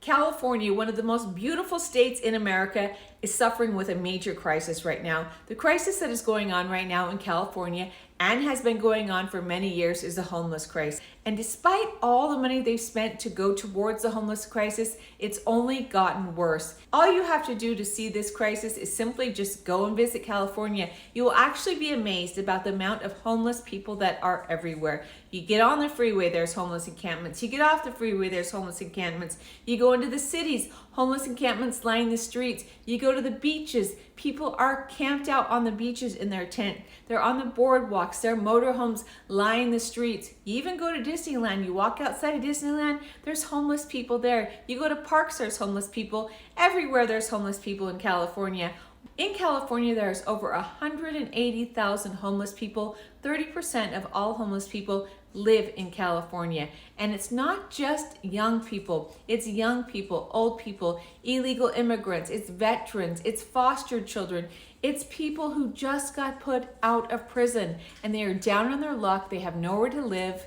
California, one of the most beautiful states in America, is suffering with a major crisis right now. The crisis that is going on right now in California and has been going on for many years is the homeless crisis. And despite all the money they've spent to go towards the homeless crisis, it's only gotten worse. All you have to do to see this crisis is simply just go and visit California. You will actually be amazed about the amount of homeless people that are everywhere. You get on the freeway, there's homeless encampments. You get off the freeway, there's homeless encampments. You go into the cities, homeless encampments line the streets. You go to the beaches, people are camped out on the beaches in their tent. They're on the boardwalks, their motorhomes line the streets. You even go to Disneyland, you walk outside of Disneyland, there's homeless people there. You go to parks, there's homeless people. Everywhere there's homeless people in California. In California, there's over 180,000 homeless people. 30% of all homeless people live in California. And it's not just young people, it's young people, old people, illegal immigrants, it's veterans, it's foster children, it's people who just got put out of prison and they are down on their luck, they have nowhere to live.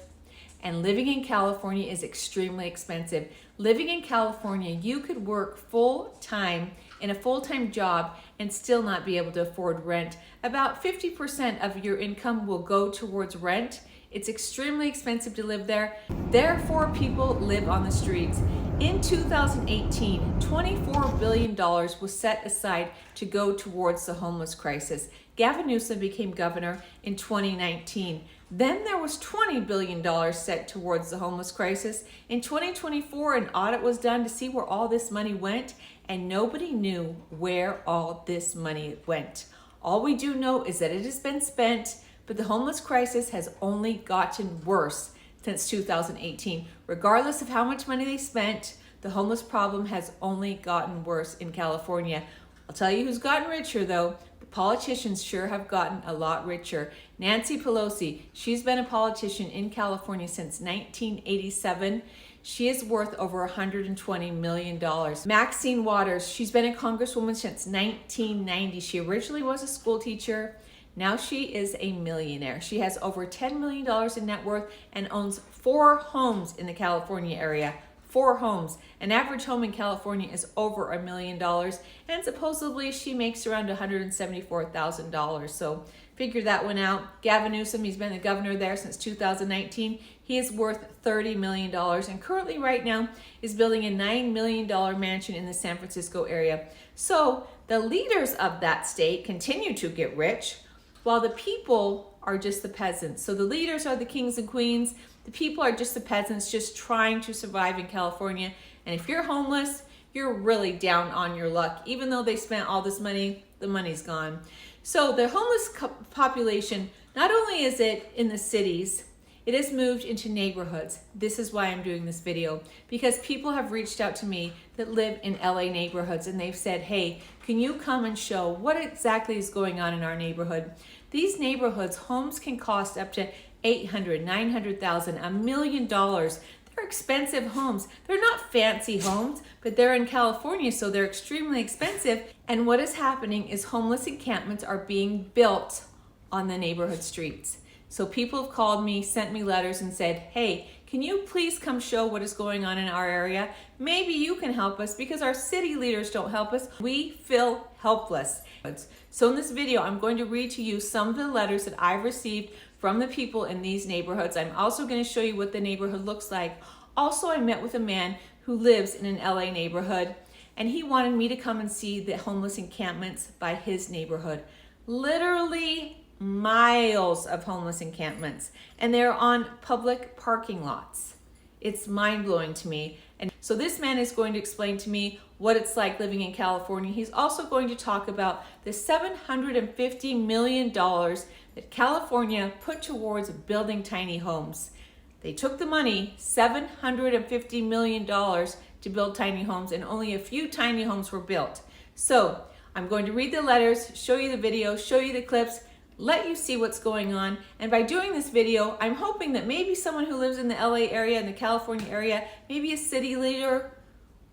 And living in California is extremely expensive. Living in California, you could work full-time in a full-time job and still not be able to afford rent. About 50% of your income will go towards rent. It's extremely expensive to live there. Therefore, people live on the streets. In 2018, $24 billion was set aside to go towards the homeless crisis. Gavin Newsom became governor in 2019. Then there was $20 billion set towards the homeless crisis. In 2024, an audit was done to see where all this money went, and nobody knew where all this money went. All we do know is that it has been spent, but the homeless crisis has only gotten worse since 2018. Regardless of how much money they spent, the homeless problem has only gotten worse in California. I'll tell you who's gotten richer though. The politicians sure have gotten a lot richer. Nancy Pelosi, she's been a politician in California since 1987. She is worth over $120 million. Maxine Waters, she's been a congresswoman since 1990. She originally was a school teacher. Now she is a millionaire. She has over $10 million in net worth and owns 4 homes in the California area. 4 homes. An average home in California is over $1 million, and supposedly she makes around $174,000. So figure that one out. Gavin Newsom, he's been the governor there since 2019. He is worth $30 million and currently right now is building a $9 million mansion in the San Francisco area. So the leaders of that state continue to get rich while the people are just the peasants. So the leaders are the kings and queens. The people are just the peasants just trying to survive in California. And if you're homeless, you're really down on your luck. Even though they spent all this money, the money's gone. So the homeless population, not only is it in the cities, it has moved into neighborhoods. This is why I'm doing this video, because people have reached out to me that live in LA neighborhoods and they've said, hey, can you come and show what exactly is going on in our neighborhood? These neighborhoods, homes can cost up to $800,000, $900,000, $1 million. They're expensive homes. They're not fancy homes, but they're in California, so they're extremely expensive. And what is happening is homeless encampments are being built on the neighborhood streets. So people have called me, sent me letters and said, hey, can you please come show what is going on in our area? Maybe you can help us because our city leaders don't help us. We feel helpless. So in this video, I'm going to read to you some of the letters that I've received from the people in these neighborhoods. I'm also going to show you what the neighborhood looks like. Also, I met with a man who lives in an LA neighborhood and he wanted me to come and see the homeless encampments by his neighborhood. Literally miles of homeless encampments, and they're on public parking lots. It's mind-blowing to me. And so this man is going to explain to me what it's like living in California. He's also going to talk about the $750 million that California put towards building tiny homes. They took the money, $750 million, to build tiny homes, and only a few tiny homes were built. So I'm going to read the letters, show you the video, show you the clips, let you see what's going on. And by doing this video, I'm hoping that maybe someone who lives in the LA area, in the California area, maybe a city leader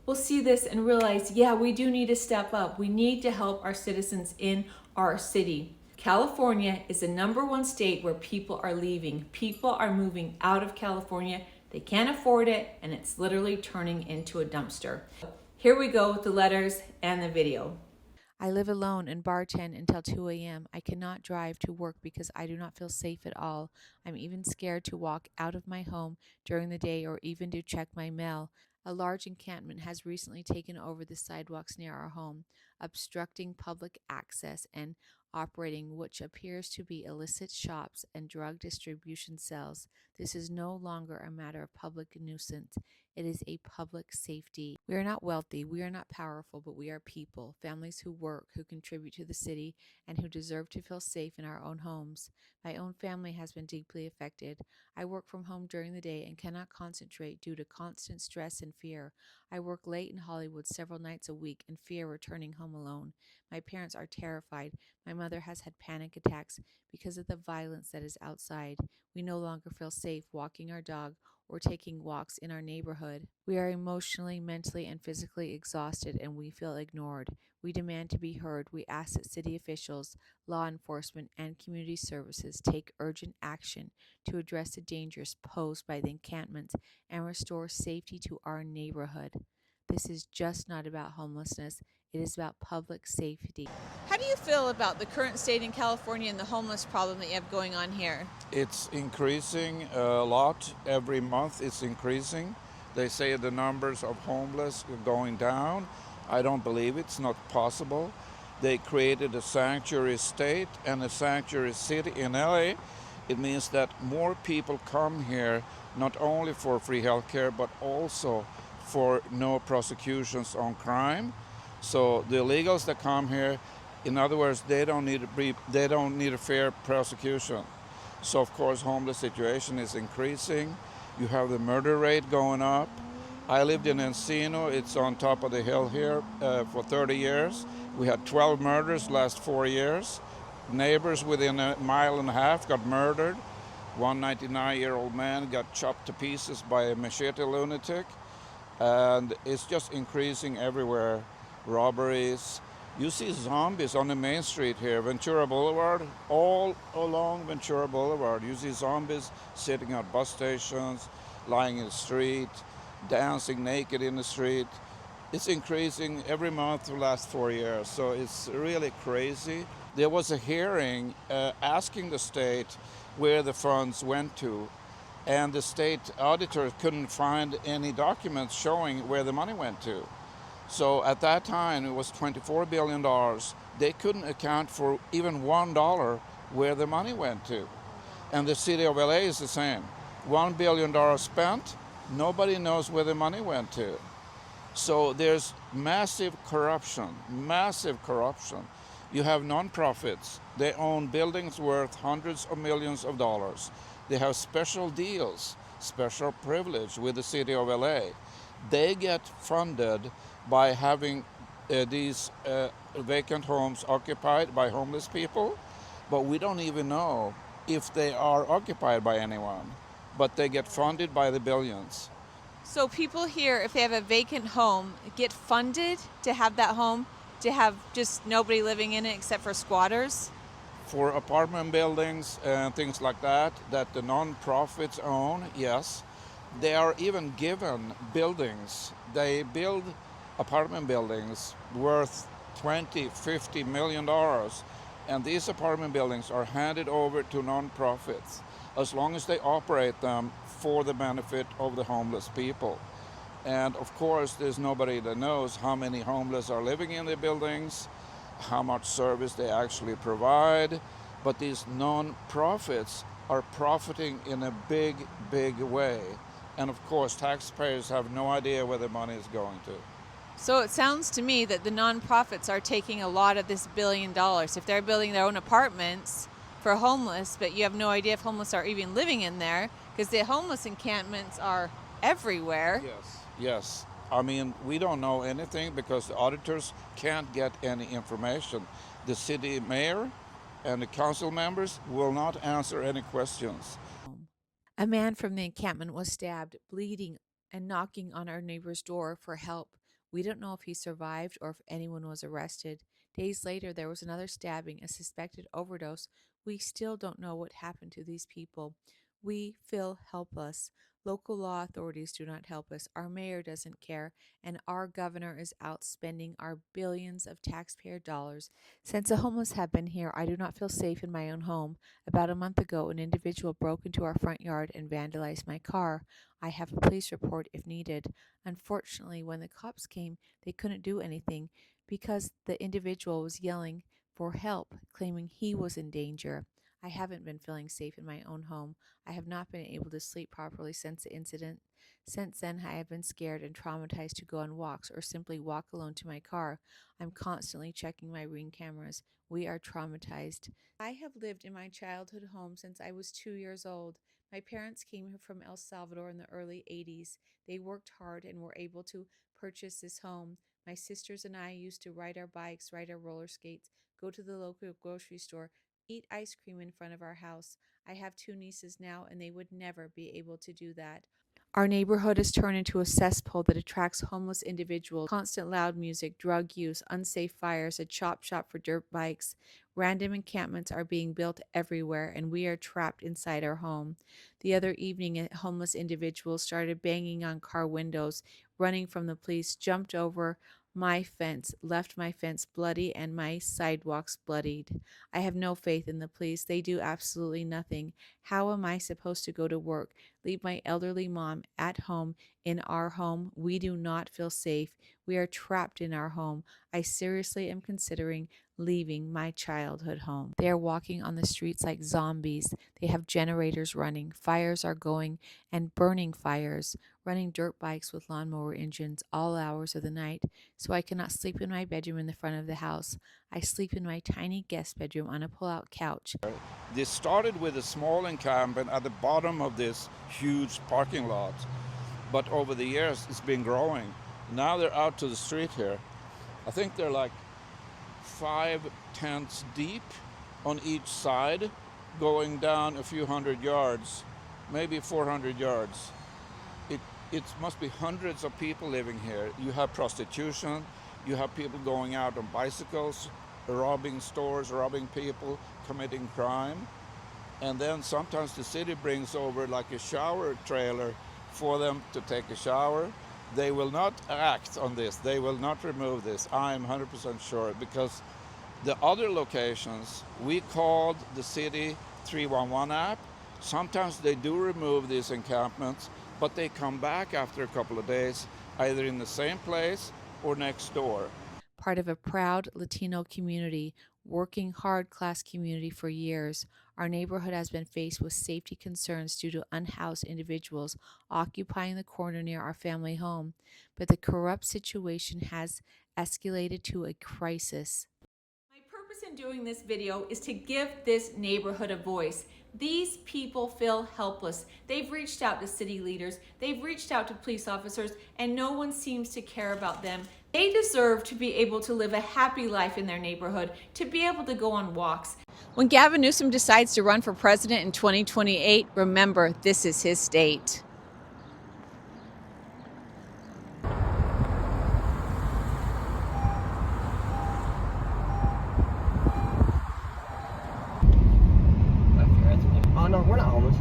will see this and realize, yeah, we do need to step up. We need to help our citizens in our city. California is the #1 state where people are leaving. People are moving out of California. They can't afford it, and it's literally turning into a dumpster. Here we go with the letters and the video. I live alone and bartend until 2 a.m. I cannot drive to work because I do not feel safe at all. I'm even scared to walk out of my home during the day or even to check my mail. A large encampment has recently taken over the sidewalks near our home, obstructing public access and operating which appears to be illicit shops and drug distribution cells. This is no longer a matter of public nuisance. It is a public safety. We are not wealthy, we are not powerful, but we are people, families who work, who contribute to the city, and who deserve to feel safe in our own homes. My own family has been deeply affected. I work from home during the day and cannot concentrate due to constant stress and fear. I work late in Hollywood several nights a week and fear returning home alone. My parents are terrified. My mother has had panic attacks because of the violence that is outside. We no longer feel safe walking our dog or taking walks in our neighborhood. We are emotionally, mentally, and physically exhausted, and we feel ignored. We demand to be heard. We ask that city officials, law enforcement, and community services take urgent action to address the dangers posed by the encampments and restore safety to our neighborhood. This is just not about homelessness, it is about public safety. How do you feel about the current state in California and the homeless problem that you have going on here? It's increasing a lot. Every month it's increasing. They say the numbers of homeless are going down. I don't believe it's not possible. They created a sanctuary state and a sanctuary city in LA. It means that more people come here not only for free healthcare but also for no prosecutions on crime. So the illegals that come here, in other words, they don't need a fair prosecution. So of course, homeless situation is increasing. You have the murder rate going up. I lived in Encino. It's on top of the hill here for 30 years. We had 12 murders last 4 years. Neighbors within a mile and a half got murdered. One 99-year-old man got chopped to pieces by a machete lunatic. And it's just increasing everywhere. Robberies. You see zombies on the main street here, Ventura Boulevard, all along Ventura Boulevard. You see zombies sitting at bus stations, lying in the street, dancing naked in the street. It's increasing every month for the last 4 years, so it's really crazy. There was a hearing asking the state where the funds went to, and the state auditor couldn't find any documents showing where the money went to. So at that time, it was $24 billion. They couldn't account for even $1 where the money went to. And the city of LA is the same. $1 billion spent, nobody knows where the money went to. So there's massive corruption, massive corruption. You have nonprofits. They own buildings worth hundreds of millions of dollars. They have special deals, special privilege with the city of LA. They get funded by having these vacant homes occupied by homeless people, but we don't even know if they are occupied by anyone, but they get funded by the billions. So people here, if they have a vacant home, get funded to have that home, to have just nobody living in it except for squatters? For apartment buildings and things like that the non-profits own, yes. They are even given buildings. They build apartment buildings worth $20, $50 million. And these apartment buildings are handed over to nonprofits as long as they operate them for the benefit of the homeless people. And of course, there's nobody that knows how many homeless are living in the buildings, how much service they actually provide. But these nonprofits are profiting in a big, big way. And of course, taxpayers have no idea where the money is going to. So it sounds to me that the nonprofits are taking a lot of this $1 billion. If they're building their own apartments for homeless, but you have no idea if homeless are even living in there, because the homeless encampments are everywhere. Yes. I mean, we don't know anything because the auditors can't get any information. The city mayor and the council members will not answer any questions. A man from the encampment was stabbed, bleeding, and knocking on our neighbor's door for help. We don't know if he survived or if anyone was arrested. Days later, there was another stabbing, a suspected overdose. We still don't know what happened to these people. We feel helpless. Local law authorities do not help us, our mayor doesn't care, and our governor is outspending our billions of taxpayer dollars. Since the homeless have been here, I do not feel safe in my own home. About a month ago, an individual broke into our front yard and vandalized my car. I have a police report if needed. Unfortunately, when the cops came, they couldn't do anything because the individual was yelling for help, claiming he was in danger. I haven't been feeling safe in my own home. I have not been able to sleep properly since the incident. Since then, I have been scared and traumatized to go on walks or simply walk alone to my car. I'm constantly checking my Ring cameras. We are traumatized. I have lived in my childhood home since I was 2 years old. My parents came here from El Salvador in the early 80s. They worked hard and were able to purchase this home. My sisters and I used to ride our bikes, ride our roller skates, go to the local grocery store, eat ice cream in front of our house. I have 2 nieces now, and they would never be able to do that. Our neighborhood has turned into a cesspool that attracts homeless individuals. Constant loud music, drug use, unsafe fires, a chop shop for dirt bikes. Random encampments are being built everywhere, and we are trapped inside our home. The other evening, homeless individuals started banging on car windows, running from the police, jumped over my fence, left my fence bloody and my sidewalks bloodied. I have no faith in the police. They do absolutely nothing. How am I supposed to go to work? Leave my elderly mom at home in our home? We do not feel safe. We are trapped in our home. I seriously am considering leaving my childhood home. They are walking on the streets like zombies. They have generators running. Fires are going and burning fires, running dirt bikes with lawnmower engines all hours of the night. So I cannot sleep in my bedroom in the front of the house. I sleep in my tiny guest bedroom on a pull-out couch. This started with a small encampment at the bottom of this huge parking lot, but over the years it's been growing. Now they're out to the street here. I think they're like 5 tents deep on each side, going down a few hundred yards, maybe 400 yards. It must be hundreds of people living here. You have prostitution, you have people going out on bicycles, robbing stores, robbing people, committing crime. And then sometimes the city brings over like a shower trailer for them to take a shower. They will not act on this. They will not remove this. I'm 100% sure, because the other locations, we called the city 311 app. Sometimes they do remove these encampments, but they come back after a couple of days, either in the same place or next door. Part of a proud Latino community, working hard class community for years, our neighborhood has been faced with safety concerns due to unhoused individuals occupying the corner near our family home. But the corrupt situation has escalated to a crisis. My purpose in doing this video is to give this neighborhood a voice. These people feel helpless. They've reached out to city leaders, they've reached out to police officers, and no one seems to care about them. They deserve to be able to live a happy life in their neighborhood, to be able to go on walks. When Gavin Newsom decides to run for president in 2028, remember, this is his state. Oh no, we're not homeless.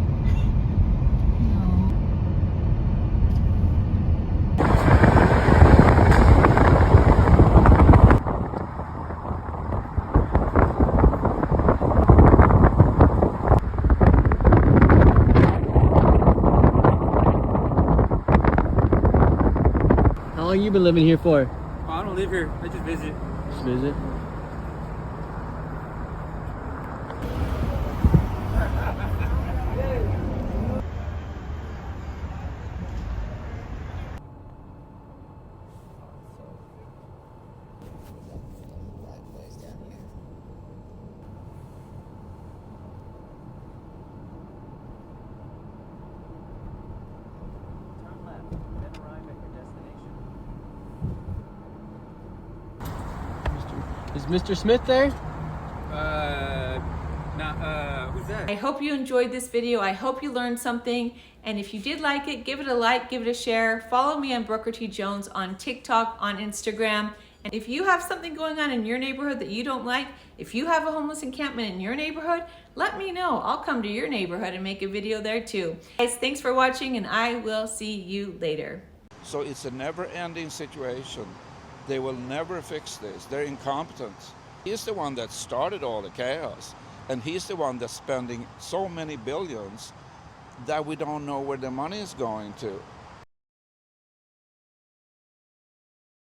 How long you been living here for? Oh, I don't live here. I just visit. Just visit. Turn left. Then arrive at your destination. Is Mr. Smith there? Who's that? I hope you enjoyed this video. I hope you learned something. And if you did like it, give it a like, give it a share. Follow me on Brooker T. Jones on TikTok, on Instagram. And if you have something going on in your neighborhood that you don't like, if you have a homeless encampment in your neighborhood, let me know. I'll come to your neighborhood and make a video there too. Guys, thanks for watching, and I will see you later. So it's a never-ending situation. They will never fix this. They're incompetent. He's the one that started all the chaos, and he's the one that's spending so many billions that we don't know where the money is going to.